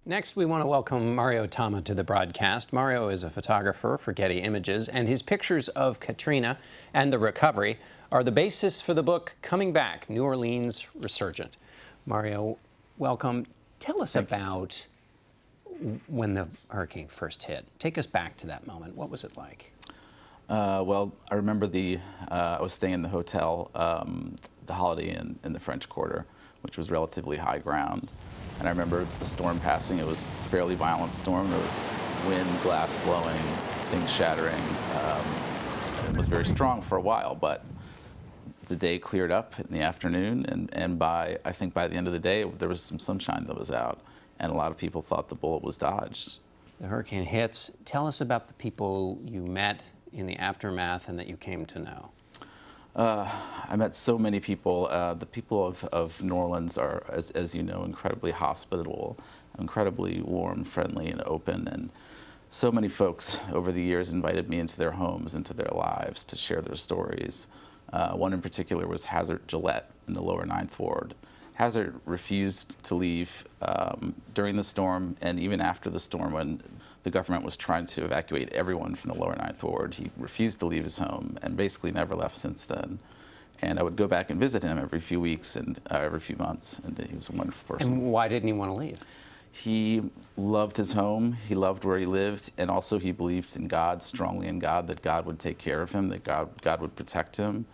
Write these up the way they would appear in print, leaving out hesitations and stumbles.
Next, we want to welcome Mario Tama to the broadcast. Mario is a photographer for Getty Images, and his pictures of Katrina and the recovery are the basis for the book Coming Back, New Orleans Resurgent. Mario, welcome. Tell us about when the hurricane first hit. Take us back to that moment. What was it like? Well, I remember I was staying in the hotel, the Holiday Inn in the French Quarter, which was relatively high ground. And I remember the storm passing. It was a fairly violent storm. There was wind, glass blowing, things shattering. It was very strong for a while, but the day cleared up in the afternoon, and I think by the end of the day, there was some sunshine that was out, and a lot of people thought the bullet was dodged. The hurricane hits. Tell us about the people you met in the aftermath and that you came to know. I met so many people. The people of New Orleans are, as you know, incredibly hospitable, incredibly warm, friendly, and open. And so many folks over the years invited me into their homes, into their lives, to share their stories. One in particular was Hazard Gillette in the lower 9th Ward. Hazard refused to leave during the storm and even after the storm when the government was trying to evacuate everyone from the lower 9th Ward. He refused to leave his home and basically never left since then. And I would go back and visit him every few weeks and every few months, and he was a wonderful person. And why didn't he want to leave? He loved his home, he loved where he lived, and also he believed in God, strongly in God, that God would take care of him, that God would protect him.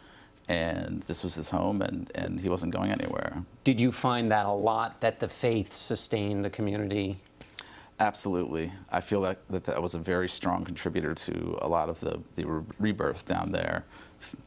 And this was his home, and he wasn't going anywhere. Did you find that a lot, that the faith sustained the community? Absolutely. I feel that was a very strong contributor to a lot of the rebirth down there.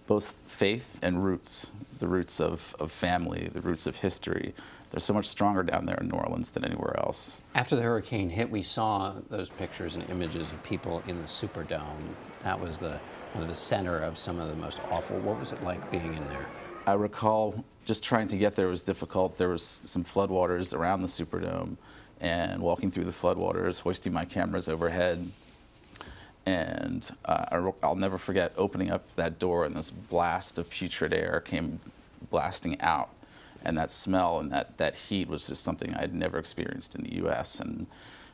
Both faith and roots, the roots of family, the roots of history. They're so much stronger down there in New Orleans than anywhere else. After the hurricane hit, we saw those pictures and images of people in the Superdome. That was kind of the center of some of the most awful. What was it like being in there? I recall just trying to get there was difficult. There was some floodwaters around the Superdome, and walking through the floodwaters, hoisting my cameras overhead. And I'll never forget opening up that door, and this blast of putrid air came blasting out. And that smell and that heat was just something I'd never experienced in the U.S. And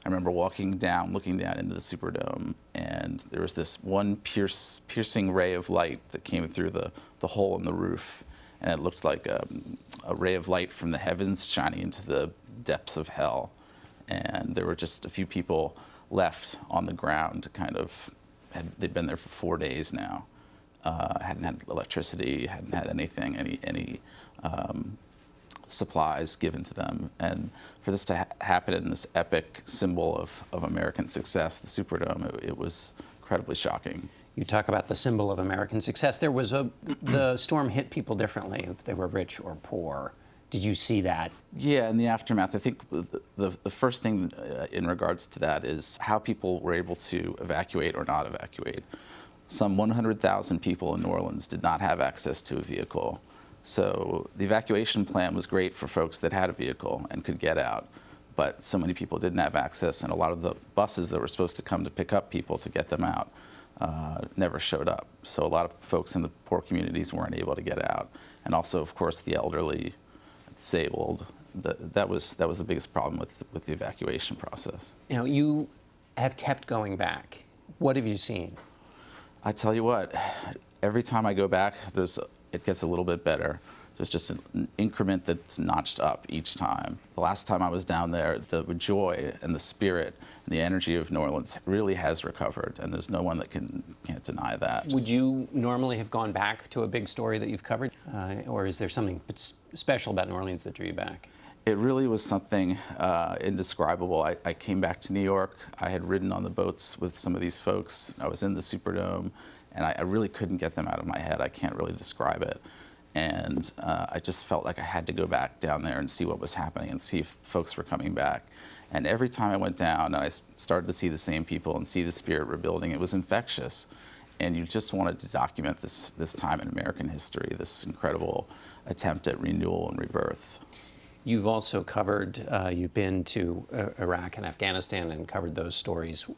I remember walking down, looking down into the Superdome, and there was this one piercing ray of light that came through the hole in the roof. And it looked like a ray of light from the heavens shining into the depths of hell. And there were just a few people left on the ground, they'd been there for 4 days now. Hadn't had electricity, hadn't had anything, any supplies given to them. And for this to happen in this epic symbol of American success, the Superdome, it was incredibly shocking. You talk about the symbol of American success. The storm hit people differently if they were rich or poor. Did you see that? Yeah, in the aftermath, I think the first thing in regards to that is how people were able to evacuate or not evacuate. Some 100,000 people in New Orleans did not have access to a vehicle. So the evacuation plan was great for folks that had a vehicle and could get out, but so many people didn't have access, and a lot of the buses that were supposed to come to pick up people to get them out never showed up. So a lot of folks in the poor communities weren't able to get out. And also, of course, the elderly, disabled. That was the biggest problem with the evacuation process. You know, you have kept going back. What have you seen? I tell you what, every time I go back, it gets a little bit better. There's just an increment that's notched up each time. The last time I was down there, the joy and the spirit and the energy of New Orleans really has recovered, and there's no one that can't deny that. Would you normally have gone back to a big story that you've covered, or is there something special about New Orleans that drew you back? It really was something indescribable. I came back to New York. I had ridden on the boats with some of these folks. I was in the Superdome, and I really couldn't get them out of my head. I can't really describe it. And I just felt like I had to go back down there and see what was happening and see if folks were coming back. And every time I went down and I started to see the same people and see the spirit rebuilding, it was infectious. And you just wanted to document this time in American history, this incredible attempt at renewal and rebirth. You've also covered, you've been to Iraq and Afghanistan and covered those stories.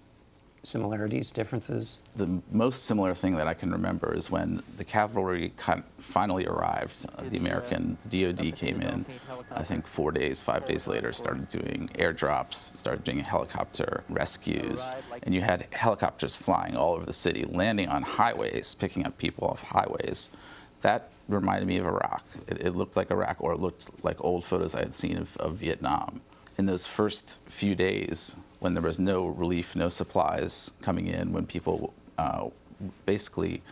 similarities, differences? The most similar thing that I can remember is when the cavalry finally arrived. The American DoD came in, I think 4 days, 5 days later, started doing airdrops, started doing helicopter rescues, and you had helicopters flying all over the city, landing on highways, picking up people off highways. That reminded me of Iraq. It looked like Iraq, or it looked like old photos I had seen of Vietnam. In those first few days, when there was no relief, no supplies coming in, when people basically,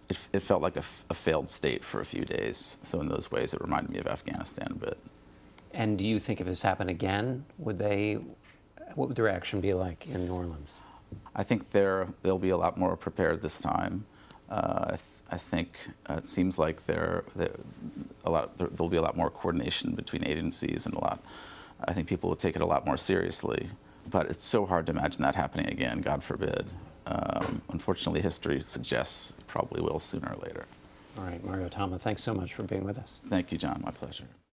it felt like a failed state for a few days. So in those ways, it reminded me of Afghanistan a bit. And do you think if this happened again, what would the reaction be like in New Orleans? I think they'll be a lot more prepared this time. I think it seems like there'll be a lot more coordination between agencies, and I think people will take it a lot more seriously. But it's so hard to imagine that happening again, God forbid. Unfortunately, history suggests it probably will sooner or later. All right, Mario Tama, thanks so much for being with us. Thank you, John. My pleasure.